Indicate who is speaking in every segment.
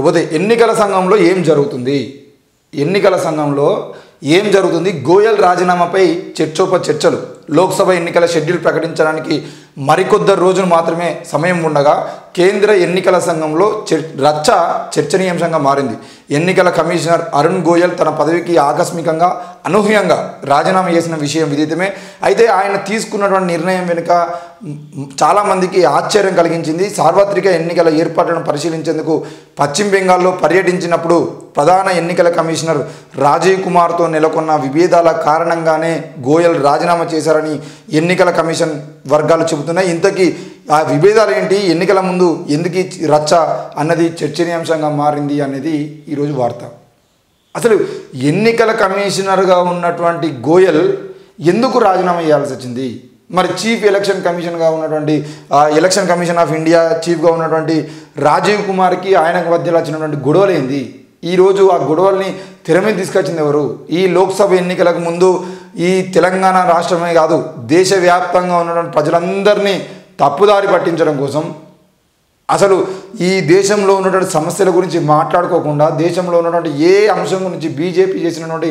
Speaker 1: ఇకపోతే ఎన్నికల సంఘంలో ఏం జరుగుతుంది, ఎన్నికల సంఘంలో ఏం జరుగుతుంది? గోయల్ రాజీనామాపై చర్చలు. లోక్సభ ఎన్నికల షెడ్యూల్ ప్రకటించడానికి మరికొద్ది రోజులు మాత్రమే సమయం ఉండగా కేంద్ర ఎన్నికల సంఘంలో రచ్చ చర్చనీయాంశంగా మారింది. ఎన్నికల కమిషనర్ అరుణ్ గోయల్ తన పదవికి ఆకస్మికంగా అనూహ్యంగా రాజీనామా చేసిన విషయం విదితమే. అయితే ఆయన తీసుకున్నటువంటి నిర్ణయం వెనుక చాలామందికి ఆశ్చర్యం కలిగించింది. సార్వత్రిక ఎన్నికల ఏర్పాట్లను పరిశీలించేందుకు పశ్చిమ బెంగాల్లో పర్యటించినప్పుడు ప్రధాన ఎన్నికల కమిషనర్ రాజీవ్ కుమార్తో నెలకొన్న విభేదాల కారణంగానే గోయల్ రాజీనామా చేశారని ఎన్నికల కమిషన్ వర్గాలు చెబుతున్నాయి. ఇంతకీ ఆ విభేదాలు ఏంటి, ఎన్నికల ముందు ఎందుకు రచ్చ అన్నది చర్చనీయాంశంగా మారింది అనేది ఈరోజు వార్త. అసలు ఎన్నికల కమిషనర్గా ఉన్నటువంటి గోయల్ ఎందుకు రాజీనామా చేయాల్సి వచ్చింది? మరి చీఫ్ ఎలక్షన్ కమిషన్గా ఉన్నటువంటి ఎలక్షన్ కమిషన్ ఆఫ్ ఇండియా చీఫ్గా ఉన్నటువంటి రాజీవ్ కుమార్కి ఆయనకు మధ్యలో వచ్చినటువంటి గొడవలు ఏంది? ఈరోజు ఆ గొడవల్ని తెర మీద తీసుకొచ్చింది ఎవరు? ఈ లోక్సభ ఎన్నికలకు ముందు ఈ తెలంగాణ రాష్ట్రమే కాదు దేశవ్యాప్తంగా ఉన్నటువంటి ప్రజలందరినీ తప్పుదారి పట్టించడం కోసం, అసలు ఈ దేశంలో ఉన్నటువంటి సమస్యల గురించి మాట్లాడుకోకుండా దేశంలో ఉన్నటువంటి ఏ అంశం గురించి బీజేపీ చేసినటువంటి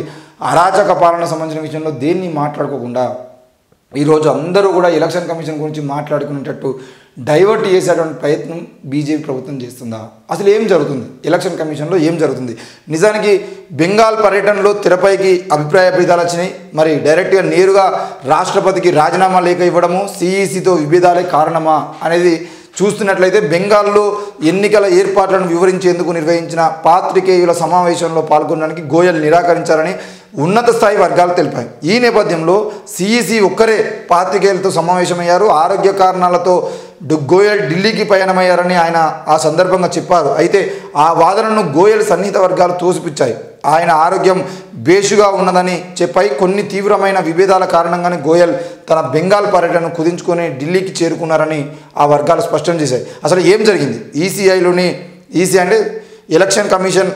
Speaker 1: అరాచక పాలన సంబంధించిన విషయంలో దేన్ని మాట్లాడుకోకుండా ఈరోజు అందరూ కూడా ఎలక్షన్ కమిషన్ గురించి మాట్లాడుకునేటట్టు డైవర్ట్ చేసేటువంటి ప్రయత్నం బీజేపీ ప్రభుత్వం చేస్తుందా? అసలు ఏం జరుగుతుంది ఎలక్షన్ కమిషన్లో, ఏం జరుగుతుంది? నిజానికి బెంగాల్ పర్యటనలో తెరపైకి అభిప్రాయ భేదాలు వచ్చినాయి. మరి డైరెక్ట్గా నేరుగా రాష్ట్రపతికి రాజీనామా లేఖ ఇవ్వడము సిఈసితో విభేదాలే కారణమా అనేది చూస్తున్నట్లయితే బెంగాల్లో ఎన్నికల ఏర్పాట్లను వివరించేందుకు నిర్వహించిన పాత్రికేయుల సమావేశంలో పాల్గొనడానికి గోయల్ నిరాకరించారని ఉన్నత స్థాయి వర్గాలు తెలిపాయి. ఈ నేపథ్యంలో సిఈసి ఒక్కరే పాత్రికేయులతో సమావేశమయ్యారు. ఆరోగ్య కారణాలతో గోయల్ ఢిల్లీకి పయనమయ్యారని ఆయన ఆ సందర్భంగా చెప్పారు. అయితే ఆ వాదనను గోయల్ సన్నిహిత వర్గాలు తోసిపుచ్చాయి. ఆయన ఆరోగ్యం బేషుగా ఉన్నదని చెప్పాయి. కొన్ని తీవ్రమైన విభేదాల కారణంగానే గోయల్ తన బెంగాల్ పర్యటనను కుదించుకొని ఢిల్లీకి చేరుకున్నారని ఆ వర్గాలు స్పష్టం చేశాయి. అసలు ఏం జరిగింది? ఈసీ అంటే ఎలక్షన్ కమిషన్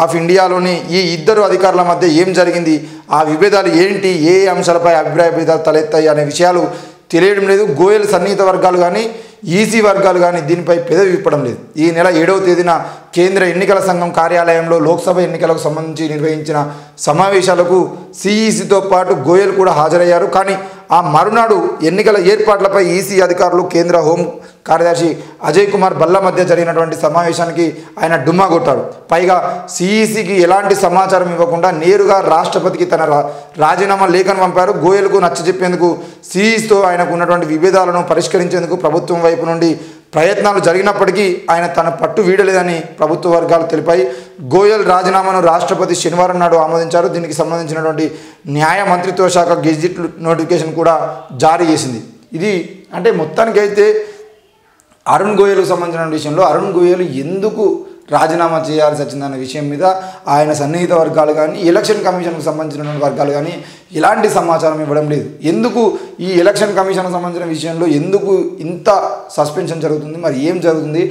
Speaker 1: ఆఫ్ ఇండియాలోని ఈ ఇద్దరు అధికారుల మధ్య ఏం జరిగింది, ఆ విభేదాలు ఏంటి, ఏ అంశాలపై అభిప్రాయ భేదాలు తలెత్తాయి అనే విషయాలు తెలియడం లేదు. గోయల్ సన్నిహిత వర్గాలు కానీ ఈసీ వర్గాలు కానీ దీనిపై పెదవి విప్పడం లేదు. ఈ నెల 7వ తేదీన కేంద్ర ఎన్నికల సంఘం కార్యాలయంలో లోక్సభ ఎన్నికలకు సంబంధించి నిర్వహించిన సమావేశాలకు సిఈసితో పాటు గోయల్ కూడా హాజరయ్యారు. కానీ ఆ మరునాడు ఎన్నికల ఏర్పాట్లపై ఈసీ అధికారులు కేంద్ర హోం కార్యదర్శి అజయ్ కుమార్ భల్లా మధ్య జరిగినటువంటి సమావేశానికి ఆయన డుమ్మా కొట్టాడు. పైగా సిఈసికి ఎలాంటి సమాచారం ఇవ్వకుండా నేరుగా రాష్ట్రపతికి తన రాజీనామా లేఖను పంపారు. గోయల్కు నచ్చజెప్పేందుకు సిఈసితో ఆయనకు ఉన్నటువంటి విభేదాలను పరిష్కరించేందుకు ప్రభుత్వం వైపు నుండి ప్రయత్నాలు జరిగినప్పటికీ ఆయన తన పట్టు వీడలేదని ప్రభుత్వ వర్గాలు తెలిపాయి. గోయల్ రాజీనామాను రాష్ట్రపతి శనివారం నాడు ఆమోదించారు. దీనికి సంబంధించినటువంటి న్యాయ మంత్రిత్వ శాఖ గెజిట్ నోటిఫికేషన్ కూడా జారీ చేసింది. ఇది అంటే మొత్తానికైతే అరుణ్ గోయల్కు సంబంధించిన విషయంలో అరుణ్ గోయల్ ఎందుకు రాజీనామా చేయాల్సి వచ్చిందన్న విషయం మీద ఆయన సన్నిహిత వర్గాలు కానీ ఎలక్షన్ కమిషన్కు సంబంధించిన వర్గాలు కానీ ఎలాంటి సమాచారం ఇవ్వడం లేదు. ఎందుకు ఈ ఎలక్షన్ కమిషన్కు సంబంధించిన విషయంలో ఎందుకు ఇంత సస్పెన్షన్ జరుగుతుంది, మరి ఏం జరుగుతుంది?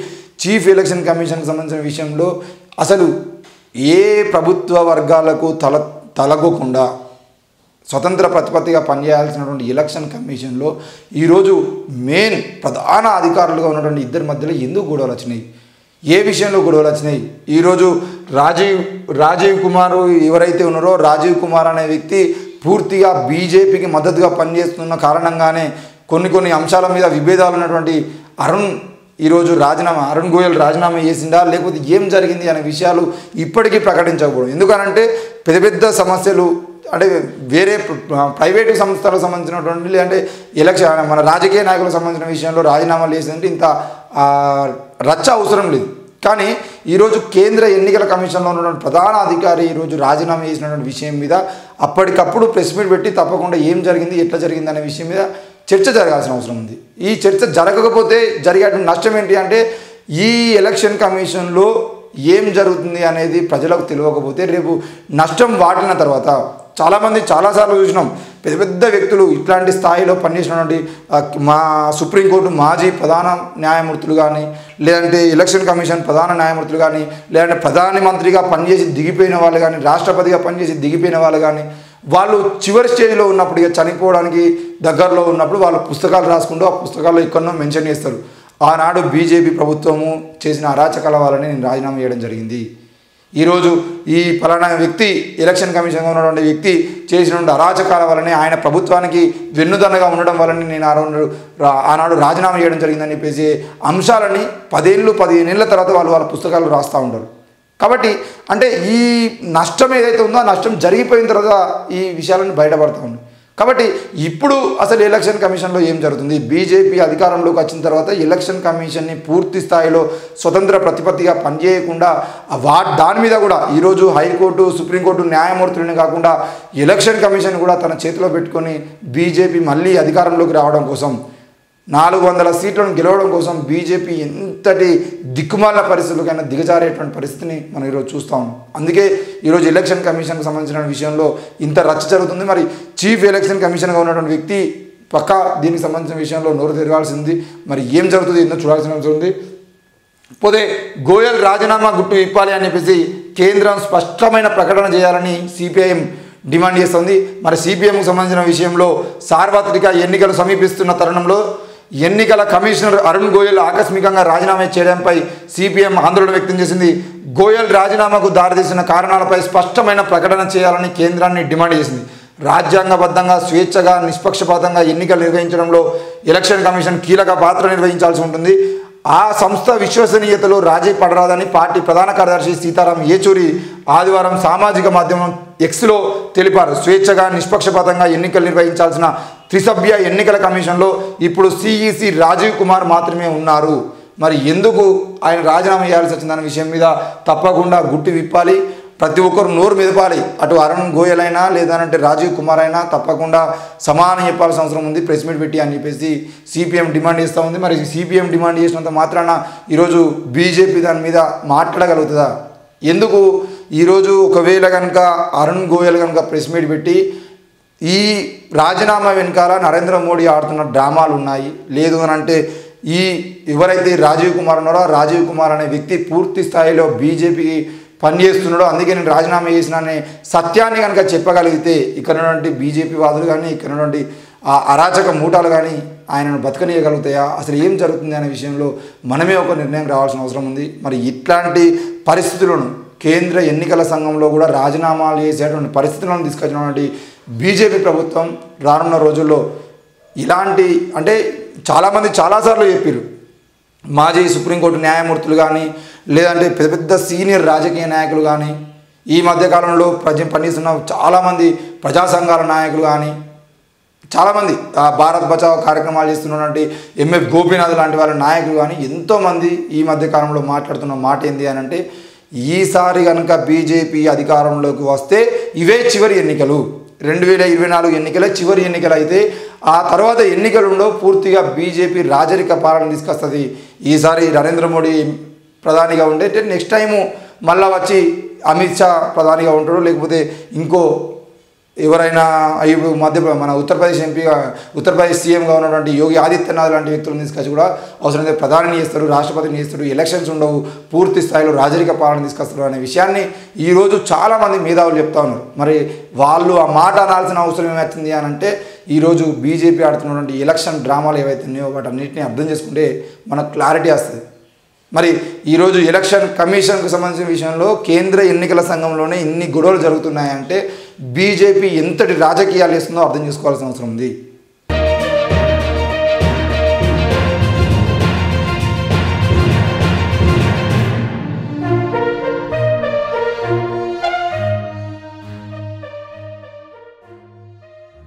Speaker 1: చీఫ్ ఎలక్షన్ కమిషన్కు సంబంధించిన విషయంలో అసలు ఏ ప్రభుత్వ వర్గాలకు తలగకుండా స్వతంత్ర ప్రతిపత్తిగా పనిచేయాల్సినటువంటి ఎలక్షన్ కమిషన్లో ఈరోజు మెయిన్ ప్రధాన అధికారులుగా ఉన్నటువంటి ఇద్దరి మధ్యలో ఎందుకు గొడవలు వచ్చినాయి, ఏ విషయంలో గొడవలు వచ్చినాయి? ఈరోజు రాజీవ్ కుమార్ ఎవరైతే ఉన్నారో రాజీవ్ కుమార్ అనే వ్యక్తి పూర్తిగా బీజేపీకి మద్దతుగా పనిచేస్తున్న కారణంగానే కొన్ని అంశాల మీద విభేదాలు ఉన్నటువంటి అరుణ్ గోయల్ రాజీనామా చేసిందా లేకపోతే ఏం జరిగింది అనే విషయాలు ఇప్పటికీ ప్రకటించకూడదు. ఎందుకనంటే పెద్ద సమస్యలు అంటే వేరే ప్రైవేటు సంస్థలకు సంబంధించినటువంటి లేదంటే ఎలక్షన్ మన రాజకీయ నాయకులకు సంబంధించిన విషయంలో రాజీనామాలు చేసిందంటే ఇంత రచ్చ అవసరం లేదు. కానీ ఈరోజు కేంద్ర ఎన్నికల కమిషన్లో ఉన్నటువంటి ప్రధాన అధికారి ఈరోజు రాజీనామా చేసినటువంటి విషయం మీద అప్పటికప్పుడు ప్రెస్ మీట్ పెట్టి తప్పకుండా ఏం జరిగింది, ఎట్లా జరిగింది అనే విషయం మీద చర్చ జరగాల్సిన అవసరం ఉంది. ఈ చర్చ జరగకపోతే జరిగేటువంటి నష్టం ఏంటి అంటే ఈ ఎలక్షన్ కమిషన్లో ఏం జరుగుతుంది అనేది ప్రజలకు తెలియకపోతే రేపు నష్టం వాటిన తర్వాత చాలామంది చాలాసార్లు చూసినాం పెద్ద వ్యక్తులు ఇట్లాంటి స్థాయిలో పనిచేసినటువంటి మా సుప్రీంకోర్టు మాజీ ప్రధాన న్యాయమూర్తులు కానీ లేదంటే ఎలక్షన్ కమిషన్ ప్రధాన న్యాయమూర్తులు కానీ లేదంటే ప్రధానమంత్రిగా పనిచేసి దిగిపోయిన వాళ్ళు కానీ రాష్ట్రపతిగా పనిచేసి దిగిపోయిన వాళ్ళు కానీ వాళ్ళు చివరి స్టేజ్లో ఉన్నప్పుడు ఇక చనిపోవడానికి దగ్గరలో ఉన్నప్పుడు వాళ్ళు పుస్తకాలు రాసుకుంటూ ఆ పుస్తకాల్లో ఎక్కడనో మెన్షన్ చేస్తారు. ఆనాడు బీజేపీ ప్రభుత్వము చేసిన అరాచకాల వల్లనే నేను రాజీనామా చేయడం జరిగింది. ఈరోజు ఈ ఫలానా వ్యక్తి ఎలక్షన్ కమిషన్గా ఉన్నటువంటి వ్యక్తి చేసినటువంటి అరాచకాల వల్లనే ఆయన ప్రభుత్వానికి వెన్నుదన్నగా ఉండడం వల్లనే నేను ఆనాడు రాజీనామా చేయడం జరిగిందని చెప్పేసి అంశాలని 10-15 ఏళ్ళ తర్వాత వాళ్ళ పుస్తకాలు రాస్తూ ఉంటారు. కాబట్టి అంటే ఈ నష్టం ఏదైతే ఉందో ఆ నష్టం జరిగిపోయిన తర్వాత ఈ విషయాలను బయటపడుతూ ఉంది. కాబట్టి ఇప్పుడు అసలు ఎలక్షన్ కమిషన్లో ఏం జరుగుతుంది? బీజేపీ అధికారంలోకి వచ్చిన తర్వాత ఎలక్షన్ కమిషన్ని పూర్తి స్థాయిలో స్వతంత్ర ప్రతిపత్తిగా పనిచేయకుండా దాని మీద కూడా ఈరోజు హైకోర్టు, సుప్రీంకోర్టు న్యాయమూర్తులని కాకుండా ఎలక్షన్ కమిషన్ కూడా తన చేతిలో పెట్టుకొని బీజేపీ మళ్ళీ అధికారంలోకి రావడం కోసం 400 సీట్లను గెలవడం కోసం బీజేపీ ఎంతటి దిక్కుమాలిన పరిస్థితులకైనా దిగజారేటువంటి పరిస్థితిని మనం ఈరోజు చూస్తూ ఉన్నాం. అందుకే ఈరోజు ఎలక్షన్ కమిషన్కి సంబంధించిన విషయంలో ఇంత రచ్చ జరుగుతుంది. మరి చీఫ్ ఎలక్షన్ కమిషన్గా ఉన్నటువంటి వ్యక్తి పక్కా దీనికి సంబంధించిన విషయంలో నోరు తిరగాల్సింది. మరి ఏం జరుగుతుంది ఏందో చూడాల్సిన అవసరం ఉంది. పోతే గోయల్ రాజీనామా గుట్టు ఇప్పాలి అని చెప్పేసి కేంద్రం స్పష్టమైన ప్రకటన చేయాలని సిపిఐఎం డిమాండ్ చేస్తుంది. మరి సిపిఎంకు సంబంధించిన విషయంలో సార్వత్రిక ఎన్నికలు సమీపిస్తున్న తరుణంలో ఎన్నికల కమిషనర్ అరుణ్ గోయల్ ఆకస్మికంగా రాజీనామా చేయడంపై సిపిఎం ఆందోళన వ్యక్తం చేసింది. గోయల్ రాజీనామాకు దారితీసిన కారణాలపై స్పష్టమైన ప్రకటన చేయాలని కేంద్రాన్ని డిమాండ్ చేసింది. రాజ్యాంగబద్ధంగా స్వేచ్ఛగా నిష్పక్షపాతంగా ఎన్నికలు నిర్వహించడంలో ఎలక్షన్ కమిషన్ కీలక పాత్ర నిర్వహించాల్సి ఉంటుంది. ఆ సంస్థ విశ్వసనీయతలో రాజీ పడరాదని పార్టీ ప్రధాన కార్యదర్శి సీతారాం యేచూరి ఆదివారం సామాజిక మాధ్యమం ఎక్స్లో తెలిపారు. స్వేచ్ఛగా నిష్పక్షపాతంగా ఎన్నికలు నిర్వహించాల్సిన త్రిసభ్య ఎన్నికల కమిషన్లో ఇప్పుడు సిఈసి రాజీవ్ కుమార్ మాత్రమే ఉన్నారు. మరి ఎందుకు ఆయన రాజీనామా చేయాల్సి వచ్చిందన్న విషయం మీద తప్పకుండా గుట్టు విప్పాలి. ప్రతి ఒక్కరు నోరు మెదపాలి. అటు అరుణ్ గోయల్ అయినా లేదంటే రాజీవ్ కుమార్ అయినా తప్పకుండా సమానం చెప్పాల్సిన అవసరం ఉంది ప్రెస్ మీట్ పెట్టి అని చెప్పేసి సిపిఎం డిమాండ్ చేస్తూ ఉంది. మరి సిపిఎం డిమాండ్ చేసినంత మాత్రాన ఈరోజు బీజేపీ దాని మీద మాట్లాడగలుగుతుందా? ఎందుకు ఈరోజు ఒకవేళ కనుక అరుణ్ గోయల్ కనుక ప్రెస్ మీట్ పెట్టి ఈ రాజీనామా వెనకాల నరేంద్ర మోడీ ఆడుతున్న డ్రామాలు ఉన్నాయి, లేదు అని అంటే ఈ ఎవరైతే రాజీవ్ కుమార్ ఉన్నారో రాజీవ్ కుమార్ అనే వ్యక్తి పూర్తి స్థాయిలో బీజేపీకి పనిచేస్తున్నాడో అందుకే నేను రాజీనామా చేసిన అనే సత్యాన్ని కనుక చెప్పగలిగితే ఇక్కడ ఉన్నటువంటి బీజేపీ వాదులు కానీ ఇక్కడ ఉన్నటువంటి ఆ అరాచక మూటాలు కానీ ఆయనను బతకనీయగలుగుతాయా? అసలు ఏం జరుగుతుంది అనే విషయంలో మనమే ఒక నిర్ణయం రావాల్సిన అవసరం ఉంది. మరి ఇట్లాంటి పరిస్థితులను కేంద్ర ఎన్నికల సంఘంలో కూడా రాజీనామాలు చేసేటువంటి పరిస్థితులను తీసుకొచ్చినటువంటి బీజేపీ ప్రభుత్వం రానున్న రోజుల్లో ఇలాంటి అంటే చాలామంది చాలాసార్లు చెప్పారు. మాజీ సుప్రీంకోర్టు న్యాయమూర్తులు కానీ లేదంటే పెద్ద పెద్ద సీనియర్ రాజకీయ నాయకులు కానీ ఈ మధ్యకాలంలో పనిచేస్తున్న చాలామంది ప్రజా సంఘాల నాయకులు కానీ చాలామంది భారత్ బచావ్ కార్యక్రమాలు చేస్తున్నటువంటి ఎంఎఫ్ గోపీనాథ్ లాంటి వాళ్ళ నాయకులు కానీ ఎంతోమంది ఈ మధ్యకాలంలో మాట్లాడుతున్న మాట ఏంది అని అంటే ఈసారి కనుక బీజేపీ అధికారంలోకి వస్తే ఇవే చివరి ఎన్నికలు, 2024 ఎన్నికలే చివరి ఎన్నికలు అయితే ఆ తర్వాత ఎన్నికలలో పూర్తిగా బీజేపీ రాజరిక పాలన తీసుకొస్తుంది. ఈసారి నరేంద్ర మోడీ ప్రధానిగా ఉండే నెక్స్ట్ టైము మళ్ళా వచ్చి అమిత్ షా ప్రధానిగా ఉంటాడు, లేకపోతే ఇంకో ఎవరైనా ఇప్పుడు మన ఉత్తరప్రదేశ్ సీఎంగా ఉన్నటువంటి యోగి ఆదిత్యనాథ్ లాంటి వ్యక్తులను తీసుకొచ్చి కూడా అవసరమైతే ప్రధానిని చేస్తారు, రాష్ట్రపతిని చేస్తారు, ఎలక్షన్స్ ఉండవు, పూర్తి స్థాయిలో రాజరిక పాలన తీసుకొస్తారు అనే విషయాన్ని ఈరోజు చాలామంది మేధావులు చెప్తా ఉన్నారు. మరి వాళ్ళు ఆ మాట అనాల్సిన అవసరం ఏమవుతుంది అని అంటే ఈరోజు బీజేపీ ఆడుతున్నటువంటి ఎలక్షన్ డ్రామాలు ఏవైతే ఉన్నాయో వాటన్నిటిని అర్థం చేసుకుంటే మనకు క్లారిటీ వస్తుంది. మరి ఈరోజు ఎలక్షన్ కమిషన్కు సంబంధించిన విషయంలో కేంద్ర ఎన్నికల సంఘంలోనే ఇన్ని గొడవలు జరుగుతున్నాయంటే బీజేపీ ఎంతటి రాజకీయాలు చేస్తుందో అర్థం చేసుకోవాల్సిన అవసరం ఉంది.